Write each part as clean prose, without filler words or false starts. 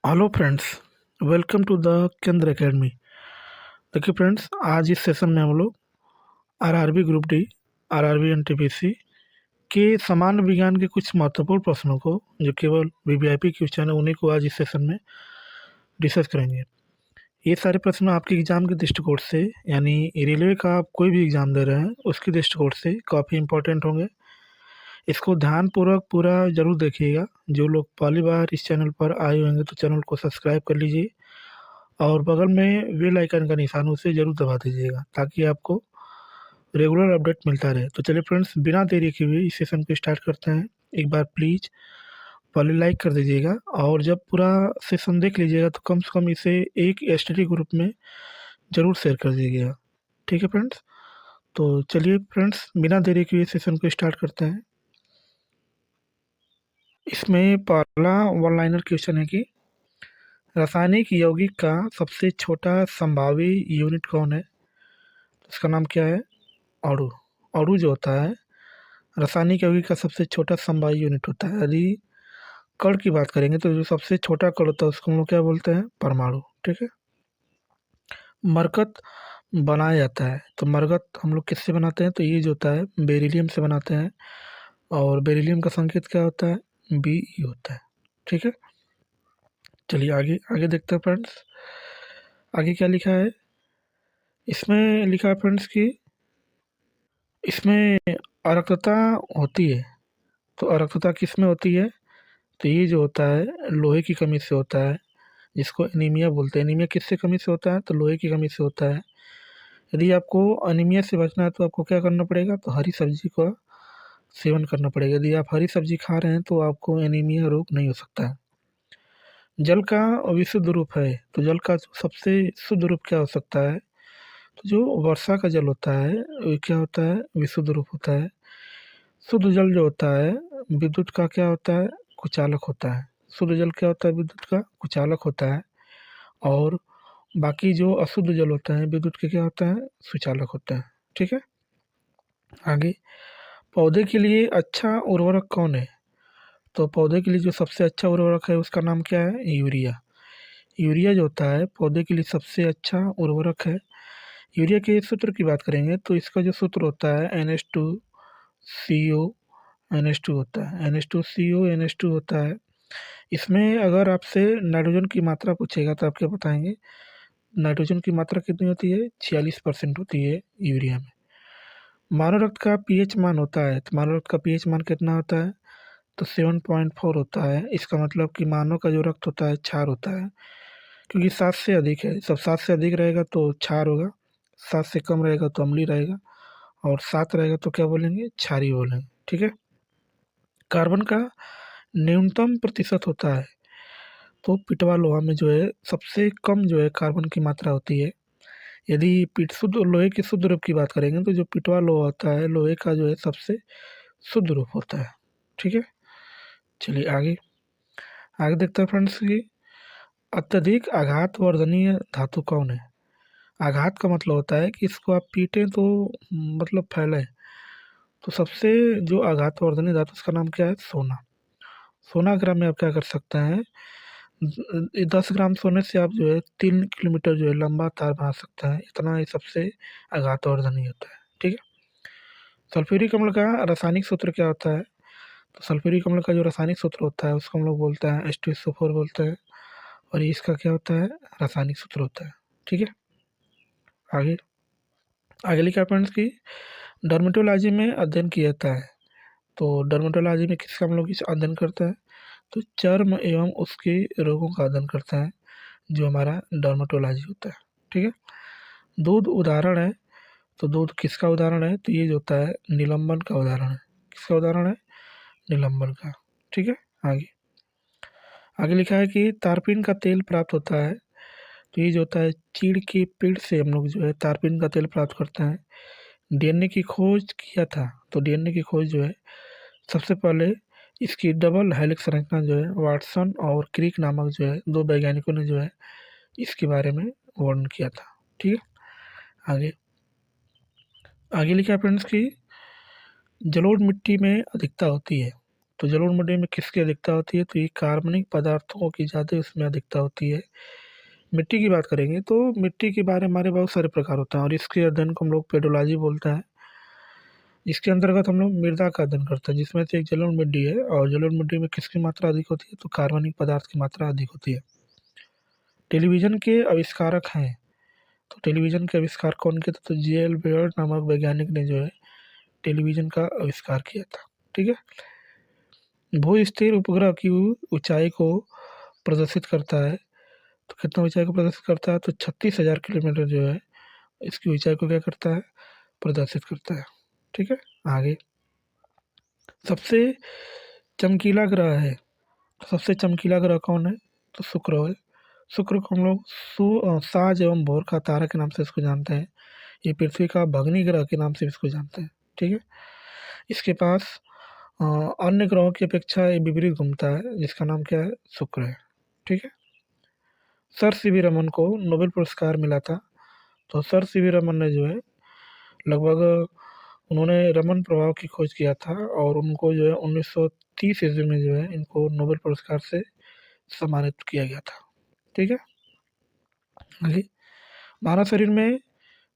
Hello friends, welcome to the Kendra academy. देखिए friends, आज इस सेशन में हम लोग RRB group D, RRB NTPC के सामान्य विज्ञान के कुछ महत्वपूर्ण प्रश्नों को, जो केवल वीवीआईपी क्वेश्चन है, उन्हीं को आज इस सेशन में डिस्कस करेंगे। ये सारे प्रश्न आपके एग्जाम के दृष्टिकोण से, यानी रेलवे का आप कोई भी एग्जाम दे रहे हैं उसके दृष्टिकोण से काफ़ी इंपॉर्टेंट होंगे। इसको ध्यानपूर्वक पूरा जरूर देखिएगा। जो लोग पहली बार इस चैनल पर आए होंगे तो चैनल को सब्सक्राइब कर लीजिए और बगल में बेल आइकन का निशान उसे ज़रूर दबा दीजिएगा ताकि आपको रेगुलर अपडेट मिलता रहे। तो चलिए फ्रेंड्स, बिना देरी किए हुए इस सेशन को स्टार्ट करते हैं। एक बार प्लीज़ पहले लाइक कर दीजिएगा और जब पूरा सेशन देख लीजिएगा तो कम से कम इसे एक स्टडी ग्रुप में ज़रूर शेयर कर दीजिएगा। ठीक है फ्रेंड्स, तो चलिए फ्रेंड्स, बिना देरी किए सेशन को स्टार्ट करते हैं। इसमें पहला वन लाइनर क्वेश्चन है कि रासायनिक यौगिक का सबसे छोटा संभावी यूनिट कौन है? इसका नाम क्या है? अणु। अणु जो होता है रासायनिक यौगिक का सबसे छोटा समवायी यूनिट होता है। यदि कण की बात करेंगे तो जो सबसे छोटा कण होता है उसको हम लोग क्या बोलते हैं? परमाणु। ठीक है। मरकत बनाया जाता है तो मरकत हम लोग किससे बनाते हैं? तो ये जो होता है बेरिलियम से बनाते हैं और बेरिलियम का संकेत क्या होता है? बी होता है। ठीक है, चलिए आगे आगे देखते हैं फ्रेंड्स। आगे क्या लिखा है? इसमें लिखा है फ्रेंड्स कि इसमें अरक्तता होती है। तो अरक्तता किस में होती है? तो ये जो होता है लोहे की कमी से होता है, जिसको एनीमिया बोलते हैं। एनीमिया किससे कमी से होता है? तो लोहे की कमी से होता है। यदि आपको एनीमिया से बचना है तो आपको क्या करना पड़ेगा? तो हरी सब्जी का सेवन करना पड़ेगा। यदि आप हरी सब्जी खा रहे हैं तो आपको एनीमिया रोग नहीं हो सकता है। जल का विशुद्ध रूप है, तो जल का सबसे शुद्ध रूप क्या हो सकता है? तो जो वर्षा का जल होता है वो क्या होता है? विशुद्ध रूप होता है। शुद्ध जल जो होता है विद्युत का क्या होता है? कुचालक होता है। शुद्ध जल क्या होता है? विद्युत का कुचालक होता है। और बाकी जो अशुद्ध जल होता है विद्युत के क्या होता है? सुचालक होता है। ठीक है, आगे पौधे के लिए अच्छा उर्वरक कौन है? तो पौधे के लिए जो सबसे अच्छा उर्वरक है उसका नाम क्या है? यूरिया। यूरिया जो होता है पौधे के लिए सबसे अच्छा उर्वरक है। यूरिया के सूत्र की बात करेंगे तो इसका जो सूत्र होता है NH2CO NH2 होता है। NH2CO NH2 होता है। इसमें अगर आपसे नाइट्रोजन की मात्रा पूछेगा तो आप क्या बताएंगे? नाइट्रोजन की मात्रा कितनी होती है? 46% होती है यूरिया में। मानव रक्त का पीएच मान होता है, तो मानव रक्त का पीएच मान कितना होता है? तो 7.4 होता है। इसका मतलब कि मानव का जो रक्त होता है क्षार होता है, क्योंकि 7 से अधिक है। सब 7 से अधिक रहेगा तो क्षार होगा, 7 से कम रहेगा तो अम्लीय रहेगा, और 7 रहेगा तो क्या बोलेंगे? क्षारीय बोलेंगे। ठीक है। कार्बन का न्यूनतम प्रतिशत होता है, तो पिटवा लोहा में जो है सबसे कम जो है कार्बन की मात्रा होती है। यदि पिट शुद्ध लोहे के शुद्ध रूप की बात करेंगे तो जो पिटवा लोहा होता है लोहे का जो है सबसे शुद्ध रूप होता है। ठीक है, चलिए आगे आगे देखते हैं फ्रेंड्स कि अत्यधिक आघात वर्धनीय धातु कौन है? आघात का मतलब होता है कि इसको आप पीटें तो मतलब फैले। तो सबसे जो आघात वर्धनीय धातु उसका नाम क्या है? सोना। सोना ग्राम में आप क्या कर सकते हैं? 10 ग्राम सोने से आप जो है 3 किलोमीटर जो है लंबा तार बना सकते हैं। इतना ही सबसे आघात वर्धनीय होता है। ठीक है। सल्फ्यूरिक अम्ल का रासायनिक सूत्र क्या होता है? तो सल्फ्यूरिक अम्ल का जो रासायनिक सूत्र होता है उसको हम लोग बोलते हैं H2SO4 बोलते हैं, और ये इसका क्या होता है? रासायनिक सूत्र होता है। ठीक है, आगे आगे लिखा फ्रेंड्स की डर्मेटोलॉजी में अध्ययन किया जाता है। तो डर्मेटोलॉजी में किसका हम लोग इस अध्ययन करते हैं? तो चर्म एवं उसके रोगों का अध्ययन करते हैं, जो हमारा डर्मेटोलॉजी होता है। ठीक है। दूध उदाहरण है, तो दूध किसका उदाहरण है? तो ये जो होता है निलंबन का उदाहरण है। किसका उदाहरण है? निलंबन का। ठीक है, आगे आगे लिखा है कि तारपीन का तेल प्राप्त होता है। तो ये जो होता है चीड़ के पेड़ से हम लोग जो है तारपीन का तेल प्राप्त करते हैं। डीएनए की खोज किया था, तो डीएनए की खोज जो है सबसे पहले इसकी डबल हेलिक्स संरचना जो है वाटसन और क्रिक नामक जो है दो वैज्ञानिकों ने जो है इसके बारे में वर्णन किया था। ठीक है, आगे आगे लिखा है फ्रेंड्स की जलोढ़ मिट्टी में अधिकता होती है। तो जलोढ़ मिट्टी में किसकी अधिकता होती है? तो ये कार्बनिक पदार्थों की ज़्यादा उसमें अधिकता होती है। मिट्टी की बात करेंगे तो मिट्टी के बारे में हमारे बहुत सारे प्रकार होते हैं और इसके अध्ययन को हम लोग पेडोलॉजी बोलते हैं। इसके अंतर्गत हम लोग मृदा का अध्ययन करते हैं, जिसमें से एक जलोढ़ मिट्टी है और जलोढ़ मिट्टी में किसकी मात्रा अधिक होती है? तो कार्बनिक पदार्थ की मात्रा अधिक होती है। टेलीविज़न के आविष्कारक हैं, तो टेलीविज़न के आविष्कार कौन किए थे? तो जे.एल. बेयर्ड नामक वैज्ञानिक ने जो है टेलीविज़न का आविष्कार किया था। ठीक है। भू-स्थिर उपग्रह की ऊंचाई को प्रदर्शित करता है, तो कितना ऊंचाई को प्रदर्शित करता है? तो 36,000 किलोमीटर जो है इसकी ऊंचाई को क्या करता है? प्रदर्शित करता है। ठीक है। आगे, सबसे चमकीला ग्रह है, तो सबसे चमकीला ग्रह कौन है? तो शुक्र है। शुक्र को हम लोग साज एवं भोर का तारा के नाम से इसको जानते हैं। ये पृथ्वी का भगनी ग्रह के नाम से इसको जानते हैं। ठीक है। इसके पास अ, अन्य ग्रहों की अपेक्षा ये विपरीत घूमता है, जिसका नाम क्या है? शुक्र है। ठीक है। सर सीवी रमन को नोबेल पुरस्कार मिला था, तो सर सीवी रमन ने जो है लगभग उन्होंने रमन प्रभाव की खोज किया था और उनको जो है 1930 ईस्वी में जो है इनको नोबेल पुरस्कार से सम्मानित किया गया था। ठीक है। आगे, मानव शरीर में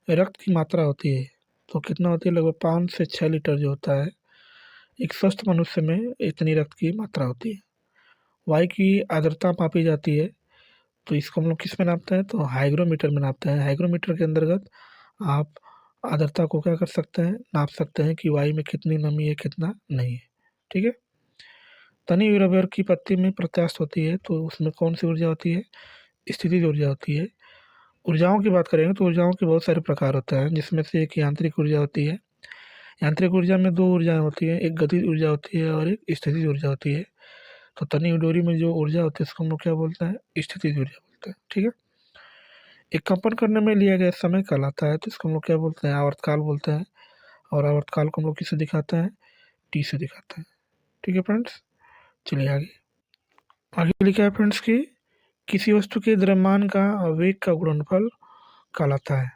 रक्त की मात्रा होती है, तो कितना होती है? लगभग 5 से 6 लीटर जो होता है एक स्वस्थ मनुष्य में इतनी रक्त की मात्रा होती है। वायु की आर्द्रता मापी जाती है, तो इसको हम लोग किस में नापते हैं? तो हाइग्रोमीटर में नापते हैं। हाइग्रोमीटर के अंतर्गत आप आर्द्रता को क्या कर सकते हैं? नाप सकते हैं कि वायु में कितनी नमी है, कितना नहीं है। ठीक है। तनी हुई रबर की पत्ती में प्रत्यास्थ होती है, तो उसमें कौन सी ऊर्जा होती है? स्थितिज ऊर्जा होती है। ऊर्जाओं की बात करेंगे तो ऊर्जाओं के बहुत सारे प्रकार होते हैं, जिसमें से एक यांत्रिक ऊर्जा होती है। यांत्रिक ऊर्जा में दो ऊर्जाएं होती हैं, एक गतिज ऊर्जा होती है और एक स्थितिज ऊर्जा होती है। तो तनी हुई डोरी में जो ऊर्जा होती है उसको हम लोग क्या बोलते हैं? स्थितिज ऊर्जा बोलते हैं। ठीक है। एक कंपन करने में लिया गया समय कहलाता है, तो इसको हम लोग क्या बोलते हैं? आवर्तकाल बोलते हैं। और आवर्तकाल को हम लोग किससे दिखाते हैं? टी से दिखाते हैं। ठीक है फ्रेंड्स, चलिए आगे। आगे लिखा है फ्रेंड्स कि किसी वस्तु के द्रव्यमान का वेग का गुणनफल कहलाता है।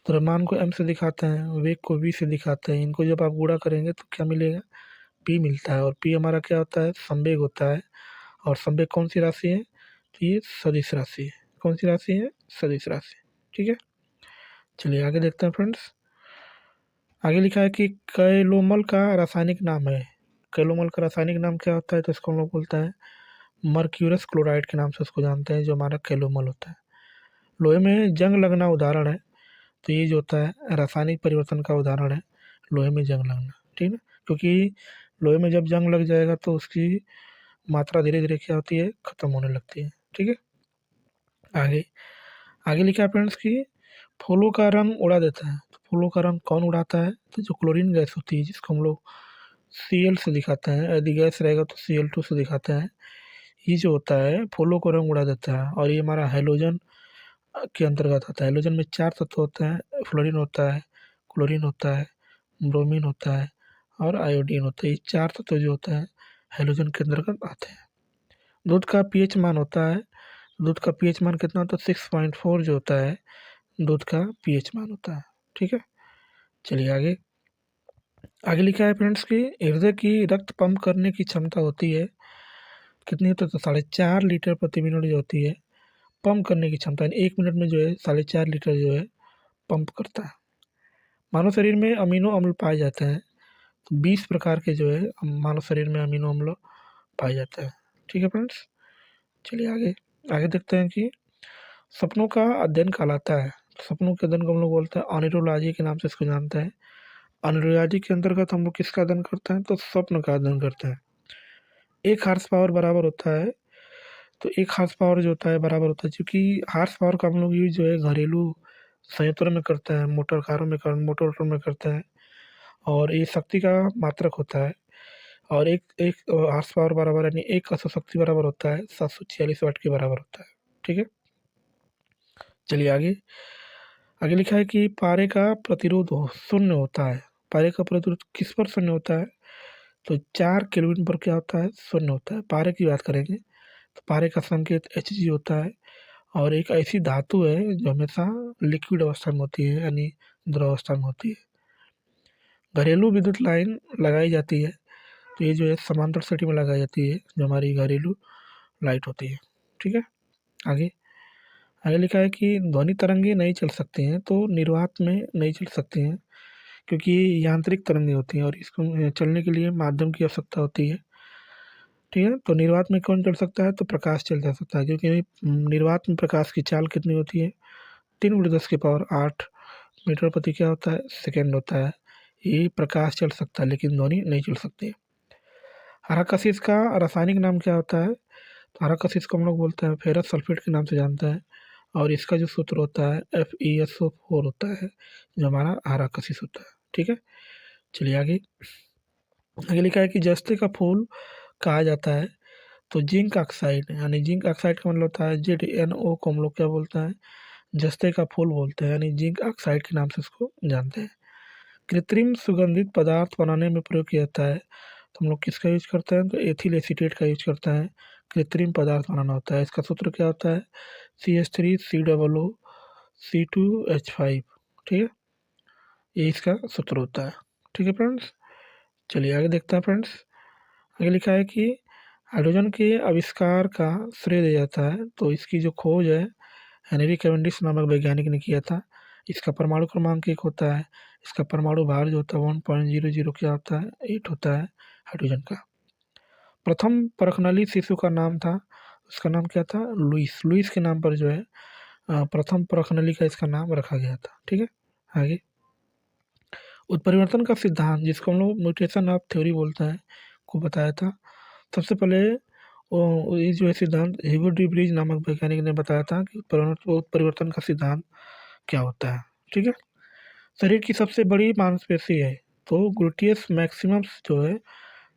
द्रव्यमान को m से दिखाते हैं, वेग को v से दिखाते हैं। इनको जब आप गुणा करेंगे तो क्या मिलेगा? p मिलता है। और p हमारा क्या होता है? संवेग होता है। और संवेग कौन सी राशि है? तो ये सदिश राशि है। कौन सी राशि है? सदिश राशि। ठीक है। चलिए आगे देखते हैं फ्रेंड्स। आगे लिखा है कि कैलोमल का रासायनिक नाम है। कैलोमल का रासायनिक नाम क्या होता है? तो इसको हम लोग बोलते हैं मर्क्यूरस क्लोराइड के नाम से उसको जानते हैं, जो हमारा कैलोमल होता है। लोहे में जंग लगना उदाहरण है, तो ये जो होता है रासायनिक परिवर्तन का उदाहरण है, लोहे में जंग लगना। ठीक है। क्योंकि लोहे में जब जंग लग जाएगा तो उसकी मात्रा धीरे धीरे क्या होती है? खत्म होने लगती है। ठीक है। आगे, आगे लिखा है फ्रेंड्स कि फूलों का रंग उड़ा देता है, तो फूलों का रंग कौन उड़ाता है? तो जो क्लोरीन गैस होती है, जिसको हम लोग Cl से दिखाते हैं, यदि गैस रहेगा तो Cl2 से दिखाते हैं। ये जो होता है फूलों को रंग उड़ा देता है और ये हमारा हैलोजन के अंतर्गत आता है। हैलोजन में 4 तत्व होते हैं, फ्लोरीन होता है, क्लोरीन होता है, ब्रोमीन होता है और आयोडीन होता है। ये 4 तत्व जो होते हैं हैलोजन के अंतर्गत आते हैं। दूध का पीएच मान होता है, दूध का पीएच मान कितना होता है? 6.4 जो होता है दूध का पीएच मान होता है। ठीक है। चलिए आगे, आगे लिखा है फ्रेंड्स कि हृदय की रक्त पंप करने की क्षमता होती है, कितनी होती है? तो 4.5 लीटर प्रति मिनट जो होती है पंप करने की क्षमता, 1 मिनट में जो है 4.5 लीटर जो है पंप करता है। मानव शरीर में अमीनो अम्ल पाए जाते हैं, तो 20 प्रकार के जो है मानव शरीर में अमीनो अम्ल पाए जाते हैं। ठीक है फ्रेंड्स, चलिए आगे, आगे देखते हैं कि सपनों का अध्ययन कहलाता है। तो सपनों के अध्ययन को हम लोग बोलते हैं ऑनिरोलॉजी के नाम से इसको जानते हैं। ऑनिरोलॉजी के अंतर्गत हम लोग किसका अध्ययन करते हैं? तो स्वप्न का अध्ययन करते हैं। एक हार्स पावर बराबर होता है, तो एक हार्स पावर जो होता है बराबर होता है, क्योंकि हार्स पावर का हम लोग यूज जो है घरेलू संयंत्रों में करते हैं, मोटर कारों में मोटर वोटर में करते हैं और ये शक्ति का मात्रक होता है। और एक एक हार्स पावर बराबर यानी एक अश्व शक्ति बराबर होता है 746 वाट के बराबर होता है। ठीक है। चलिए आगे, आगे लिखा है कि पारे का प्रतिरोध शून्य होता है। पारे का प्रतिरोध किस पर शून्य होता है? तो 4 केल्विन पर क्या होता है? शून्य होता है। पारे की बात करेंगे तो पारे का संकेत Hg होता है और एक ऐसी धातु है जो हमेशा लिक्विड अवस्था में होती है, यानी द्रव अवस्था में होती है। घरेलू विद्युत लाइन लगाई जाती है, तो ये जो है समांतर सटी में लगाई जाती है, जो हमारी घरेलू लाइट होती है। ठीक है, आगे आगे लिखा है कि ध्वनि तरंगे नहीं चल सकती हैं, तो निर्वात में नहीं चल सकती हैं क्योंकि ये यांत्रिक तरंगे होती हैं और इसको चलने के लिए माध्यम की आवश्यकता होती है। ठीक है, तो निर्वात में कौन चल सकता है? तो प्रकाश चल जा सकता है, क्योंकि निर्वात में प्रकाश की चाल कितनी होती है? 3 × 10⁸ मीटर प्रति क्या होता है? सेकेंड होता है। ये प्रकाश चल सकता है लेकिन ध्वनि नहीं चल सकती। हरा कशिश का रासायनिक नाम क्या होता है? तो हरा कशिश को हम लोग बोलते हैं फेरस सल्फेट के नाम से जानते हैं, और इसका जो सूत्र होता है FeSO4 होता है, जो हमारा हरा कशिश होता है। ठीक है, चलिए आगे आगे लिखा है कि जस्ते का फूल कहा जाता है, तो जिंक ऑक्साइड, यानी जिंक ऑक्साइड का मतलब होता है ZnO को हम लोग क्या बोलते हैं? जस्ते का फूल बोलते हैं, यानी जिंक ऑक्साइड के नाम से इसको जानते हैं। कृत्रिम सुगंधित पदार्थ बनाने में प्रयोग किया जाता है, तो हम लोग किसका यूज करते हैं? तो एथिल एसीटेट का यूज करते हैं। कृत्रिम पदार्थ बनाना होता है, इसका सूत्र क्या होता है? CH3COO C2H5। ठीक है, ये इसका सूत्र होता है। ठीक है फ्रेंड्स, चलिए आगे देखते हैं फ्रेंड्स। आगे लिखा है कि हाइड्रोजन के आविष्कार का श्रेय दिया जाता है, तो इसकी जो खोज है हेनरी कैवेंडिश नामक वैज्ञानिक ने किया था। इसका परमाणु क्रमांक 1 होता है, इसका परमाणु भार जो होता है 1.00 क्या होता है? 8 होता है हाइड्रोजन का। प्रथम परखनली शिशु का नाम था, उसका नाम क्या था? लुइस। लुइस के नाम पर जो है प्रथम परखनली का इसका नाम रखा गया था। ठीक है, आगे उत्परिवर्तन का सिद्धांत, जिसको हम लोग म्यूटेशन ऑफ थ्योरी बोलते हैं, को बताया था। सबसे पहले ये जो है सिद्धांत ह्यूगो डी ब्रिज नामक वैज्ञानिक ने बताया था कि उत्परिवर्तन का सिद्धांत क्या होता है। ठीक है, शरीर की सबसे बड़ी मांसपेशी है, तो ग्लूटियस मैक्सिमम्स जो है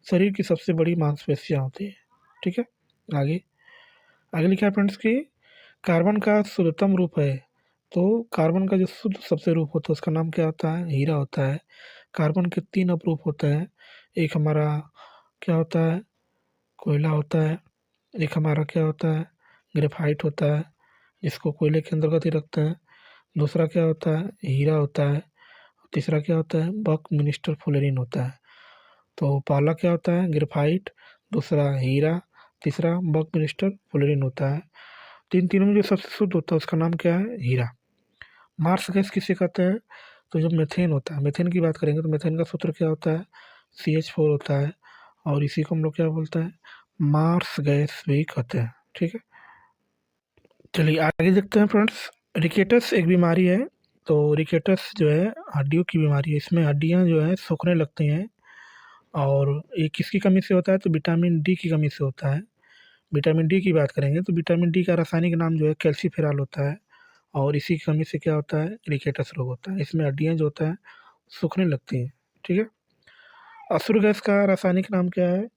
शरीर की सबसे बड़ी मांसपेशियाँ होती है। ठीक है, आगे आगे लिखा है फ्रेंड्स कि कार्बन का शुद्धतम रूप है, तो कार्बन का जो शुद्ध सबसे रूप होता है उसका नाम क्या होता है? हीरा होता है। कार्बन के 3 अपरूप होते हैं, एक हमारा क्या होता है? कोयला होता है, एक हमारा क्या होता है? ग्रेफाइट होता है, जिसको कोयले के अंतर्गत ही रखते हैं। दूसरा क्या होता है? हीरा होता है। तीसरा क्या होता है? बकमिनिस्टर फुलेरिन होता है। तो पहला क्या होता है? ग्रेफाइट, दूसरा हीरा, तीसरा बकमिनिस्टर फुलेरिन होता है। तीनों में जो सबसे शुद्ध होता है उसका नाम क्या है? हीरा। मार्स गैस किसे कहते हैं? तो जब मीथेन होता है, मीथेन की बात करेंगे तो मीथेन का सूत्र क्या होता है? CH4 होता है, और इसी को हम लोग क्या बोलते हैं? मार्स गैस भी कहते हैं। ठीक है, चलिए आगे देखते हैं फ्रेंड्स। रिकेटस एक बीमारी है, तो रिकेटस जो है हड्डियों की बीमारी है, इसमें हड्डियां जो है सूखने लगती हैं, और ये किसकी कमी से होता है? तो विटामिन डी की कमी से होता है। विटामिन डी की बात करेंगे तो विटामिन डी का रासायनिक नाम जो है कैल्सीफेरॉल होता है, और इसी की कमी से क्या होता है? रिकेटस रोग होता है। इसमें हड्डियाँ जो होता है सूखने लगती हैं। ठीक है, असुर गैस का रासायनिक नाम क्या है?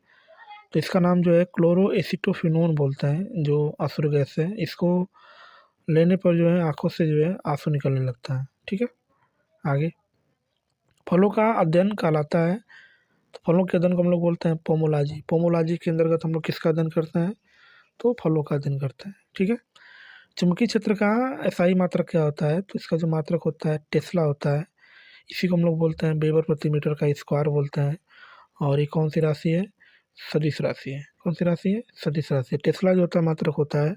तो इसका नाम जो है क्लोरोएसिटोफिनोन बोलते हैं, जो असुर गैस है। इसको लेने पर जो है आंखों से जो है आंसू निकलने लगता है। ठीक है, आगे फलों का अध्ययन कहलाता है, तो फलों के अध्ययन को हम लोग बोलते हैं पोमोलॉजी। पोमोलॉजी के अंतर्गत हम लोग किसका अध्ययन करते हैं? तो फलों का अध्ययन करते हैं। ठीक है, चुंबकीय क्षेत्र का SI मात्रक क्या होता है? तो इसका जो मात्रक होता है टेस्ला होता है। इसी को हम लोग बोलते हैं वेबर प्रति मीटर का स्क्वायर बोलते हैं। और ये कौन सी राशि है? सदिश राशि है। कौन सी राशि है? सदिश राशि। टेस्ला जो होता है मात्रक होता है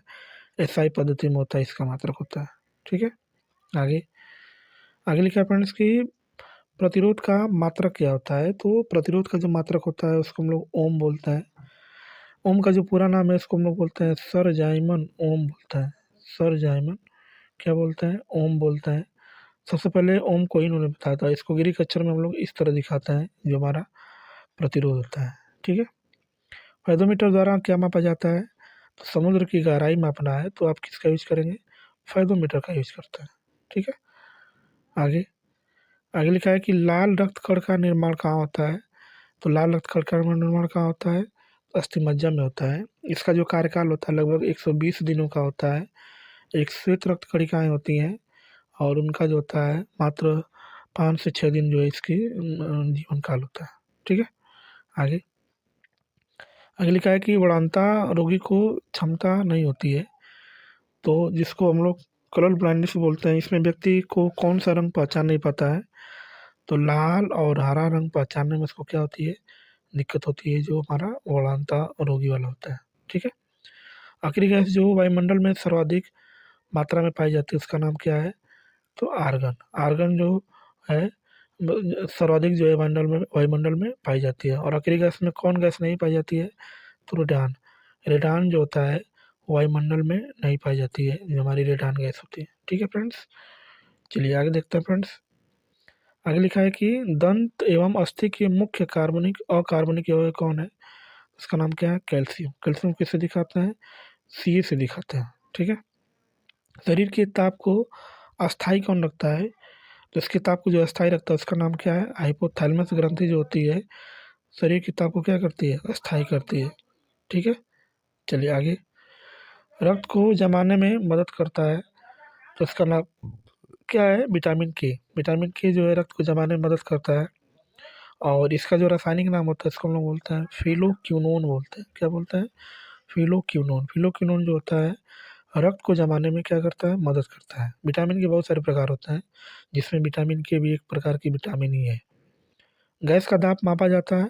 SI पद्धति में होता है, इसका मात्रक होता है। ठीक है, आगे आगे लिखा है फ्रेंड्स कि प्रतिरोध का मात्रक क्या होता है? तो प्रतिरोध का जो मात्रक होता है उसको हम लोग ओम बोलते हैं। ओम का जो पूरा नाम है उसको हम लोग बोलते हैं सर जाइमन ओम बोलते हैं। सर जाइमन क्या बोलते हैं? ओम बोलते हैं। सबसे पहले ओम को इन्होंने बताया था। इसको ग्रीक अक्षर में हम लोग इस तरह दिखाते हैं, जो हमारा प्रतिरोध होता है। ठीक है, फेदोमीटर द्वारा क्या मापा जाता है? तो समुद्र की गहराई मापना है तो आप किसका यूज करेंगे? फेदोमीटर का यूज करते हैं। ठीक है, आगे आगे लिखा है कि लाल रक्त कण का निर्माण कहाँ होता है? तो लाल रक्त कण का निर्माण कहाँ होता है? अस्थिमज्जा में होता है। इसका जो कार्यकाल होता है लगभग 120 दिनों का होता है। एक श्वेत रक्त कणिकाएं होती हैं, और उनका जो होता है मात्र 5 से 6 दिन जो है इसकी जीवन काल होता है। ठीक है, आगे आगे लिखा है कि वरानता रोगी को क्षमता नहीं होती है, तो जिसको हम लोग कलर ब्लाइंडनेस बोलते हैं। इसमें व्यक्ति को कौन सा रंग पहचान नहीं पाता है? तो लाल और हरा रंग पहचानने में इसको क्या होती है? दिक्कत होती है जो हमारा वोलांता रोगी वाला होता है। ठीक है। आखिरी गैस जो वायुमंडल में सर्वाधिक मात्रा में पाई जाती है उसका नाम क्या है? तो आर्गन। आर्गन जो है सर्वाधिक जो है वायुमंडल में पाई जाती है। और आखिरी गैस में कौन गैस नहीं पाई जाती है? तो रेडान। रेडान जो होता है वायुमंडल में नहीं पाई जाती है, जो हमारी रेडान गैस होती है। ठीक है फ्रेंड्स, चलिए आगे देखते हैं फ्रेंड्स। आगे लिखा है कि दंत एवं अस्थि के मुख्य कार्बनिक अकार्बनिक अवयव कौन है? उसका नाम क्या है? कैल्शियम। कैल्शियम किससे दिखाते हैं? सी से दिखाते हैं। ठीक है। शरीर के ताप को अस्थाई कौन रखता है? तो इसके ताप को जो अस्थाई रखता है उसका नाम क्या है? हाइपोथैलेमस ग्रंथि जो होती है शरीर के ताप को क्या करती है? अस्थाई करती है। ठीक है। चलिए आगे। रक्त को जमाने में मदद करता है तो इसका नाम क्या है? विटामिन के। विटामिन के जो है रक्त को जमाने में मदद करता है। और इसका जो रासायनिक नाम होता है इसको हम लोग बोलते हैं फिलोक्विनोन बोलते हैं। क्या बोलते हैं? फिलोक्विनोन। फिलोक्विनोन जो होता है रक्त को जमाने में क्या करता है? मदद करता है। विटामिन के बहुत सारे प्रकार होते हैं जिसमें विटामिन के भी एक प्रकार की विटामिन ही है। गैस का दाब मापा जाता है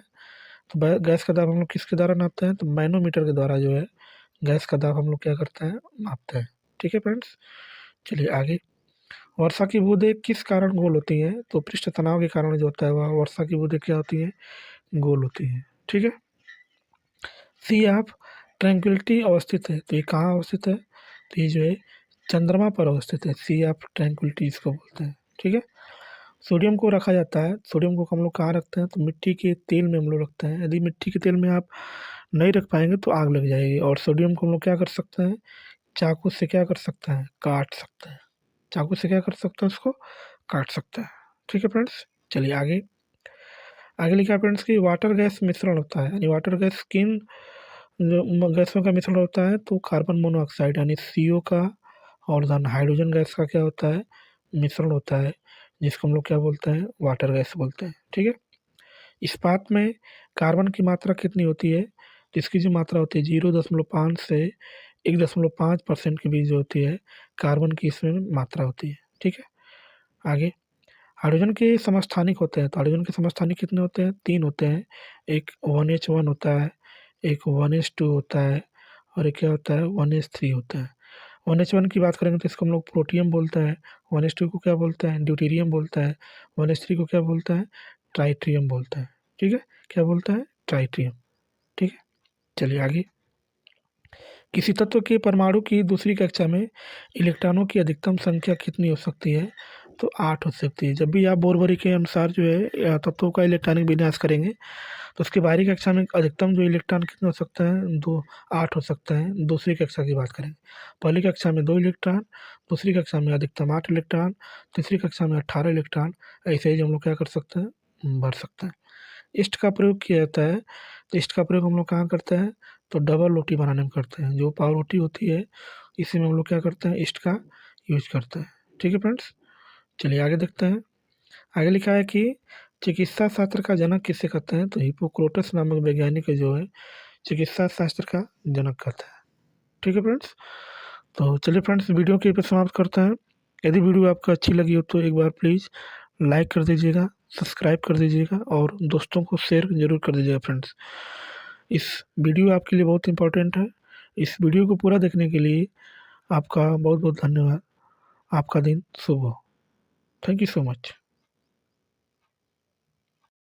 तो गैस का दाब हम लोग किसके द्वारा नापते हैं? तो मैनोमीटर के द्वारा जो है गैस का दाब हम लोग क्या करते हैं? मापते हैं। ठीक है फ्रेंड्स, चलिए आगे। वर्षा की बूंदें किस कारण गोल होती हैं? तो पृष्ठ तनाव के कारण जो होता है वह वर्षा की बूंदें क्या होती हैं? गोल होती हैं। ठीक है। सी ऑफ ट्रैंक्विलिटी अवस्थित है तो ये कहाँ अवस्थित है? तो ये जो है चंद्रमा पर अवस्थित है। सी ऑफ ट्रैंक्विलिटी इसको बोलते हैं। ठीक है। सोडियम को रखा जाता है। सोडियम को हम लोग कहाँ रखते हैं? तो मिट्टी के तेल में हम लोग रखते हैं। यदि मिट्टी के तेल में आप नहीं रख पाएंगे तो आग लग जाएगी। और सोडियम को हम लोग क्या कर सकते हैं? चाकू से क्या कर सकते हैं? काट सकते हैं। चाकू से क्या कर सकते हैं? उसको काट सकते हैं। ठीक है फ्रेंड्स, चलिए आगे। आगे लिखा है फ्रेंड्स कि वाटर गैस मिश्रण होता है, यानी वाटर गैस किन जो गैसों का मिश्रण होता है? तो कार्बन मोनोऑक्साइड यानी CO का और धन हाइड्रोजन गैस का क्या होता है? मिश्रण होता है, जिसको हम लोग क्या बोलते हैं? वाटर गैस बोलते हैं। ठीक है। इस्पात में कार्बन की मात्रा कितनी होती है? तो इसकी जो मात्रा होती है 0.5 से 1.5% के बीच जो होती है कार्बन की इसमें मात्रा होती है। ठीक है। आगे। हाइड्रोजन के समस्थानिक होते हैं तो हाइड्रोजन के समस्थानिक कितने होते हैं? 3 होते हैं। एक 1H1 होता है, एक 1H2 होता है और एक क्या होता है? 1H3 होता है। 1H1 की बात करेंगे तो इसको हम लोग प्रोटियम बोलते हैं। 1H2 को क्या बोलते हैं? ड्यूटेरियम बोलता है। 1H3 को क्या बोलता है? ट्राइट्रियम बोलता है। ठीक है। क्या बोलता है? ट्राइट्रियम। ठीक है। चलिए आगे। किसी तत्व के परमाणु की दूसरी कक्षा में इलेक्ट्रॉनों की अधिकतम संख्या कितनी हो सकती है? तो 8 हो सकती है। जब भी आप बोरबरी के अनुसार जो है तत्वों का इलेक्ट्रॉनिक विन्यास करेंगे तो उसकी बाहरी कक्षा में अधिकतम जो इलेक्ट्रॉन कितने हो सकते हैं? 8 हो सकता है। दूसरी कक्षा की बात करें, पहली कक्षा में 2 इलेक्ट्रॉन, दूसरी कक्षा में अधिकतम 8 इलेक्ट्रॉन, तीसरी कक्षा में 18 इलेक्ट्रॉन। ऐसे ही हम लोग क्या कर सकते हैं? बढ़ सकते हैं। ईस्ट का प्रयोग किया जाता है तो ईस्ट का प्रयोग हम लोग कहाँ करते हैं? तो डबल रोटी बनाने में करते हैं। जो पाव रोटी होती है इसी में हम लोग क्या करते हैं? ईस्ट का यूज करते हैं। ठीक है फ्रेंड्स, चलिए आगे देखते हैं। आगे लिखा है कि चिकित्सा शास्त्र का जनक किसे कहते हैं? तो हिप्पोक्रेटस नामक वैज्ञानिक जो है चिकित्सा शास्त्र का जनक कहते हैं। ठीक है फ्रेंड्स, तो चलिए फ्रेंड्स वीडियो के पे समाप्त करते हैं। यदि वीडियो आपको अच्छी लगी हो तो एक बार प्लीज़ लाइक कर दीजिएगा, सब्सक्राइब कर दीजिएगा और दोस्तों को शेयर ज़रूर कर दीजिएगा फ्रेंड्स। इस वीडियो आपके लिए बहुत इम्पोर्टेंट है। इस वीडियो को पूरा देखने के लिए आपका बहुत बहुत धन्यवाद। आपका दिन शुभ हो। Thank you so much.